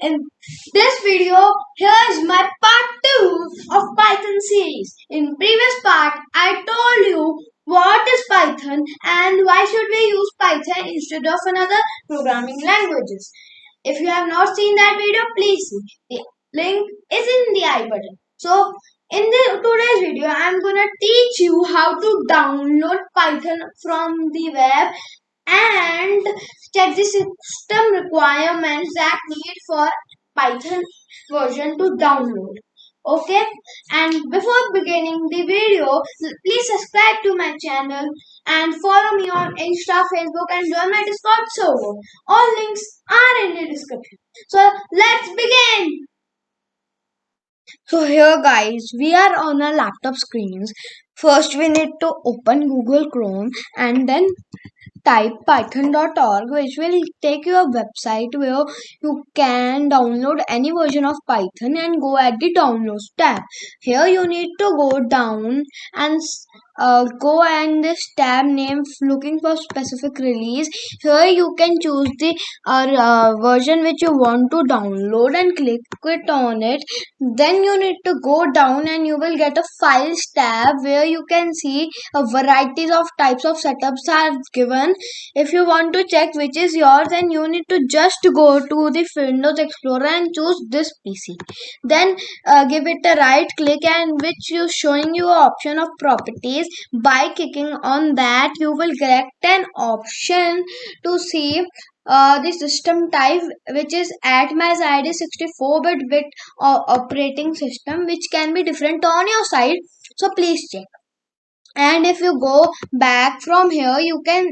In this video, here is my part 2 of Python series. In previous part, I told you what is Python and why should we use Python instead of another programming languages. If you have not seen that video, please see. The link is in the I button. So, in today's video, I am gonna teach you how to download Python from the web and check the system requirements that need for Python version to download. Okay, and before beginning the video, please subscribe to my channel and follow me on Insta, Facebook, and join my Discord server. All links are in the description. So let's begin. So here guys, we are on our laptop screens. First we need to open Google Chrome and then type python.org, which will take you a website where you can download any version of Python and go at the downloads tab. Here you need to go down and go and this tab name looking for specific release. Here you can choose the version which you want to download and click it on it. Then you need to go down and you will get a files tab where you can see a varieties of types of setups are given. If you want to check which is yours, then you need to just go to the Windows Explorer and choose this PC. Then give it a right click and which is showing you an option of properties. By clicking on that, you will get an option to see the system type, which is AtMax 64-bit with operating system, which can be different on your side. So please check. And if you go back from here, you can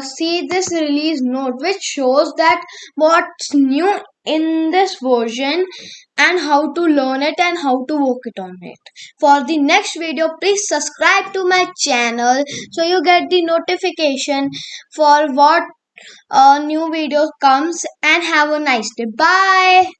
see this release note, which shows that what's new in this version and how to learn it and how to work it on it. For the next video, please subscribe to my channel so you get the notification for what new video comes, and have a nice day. Bye.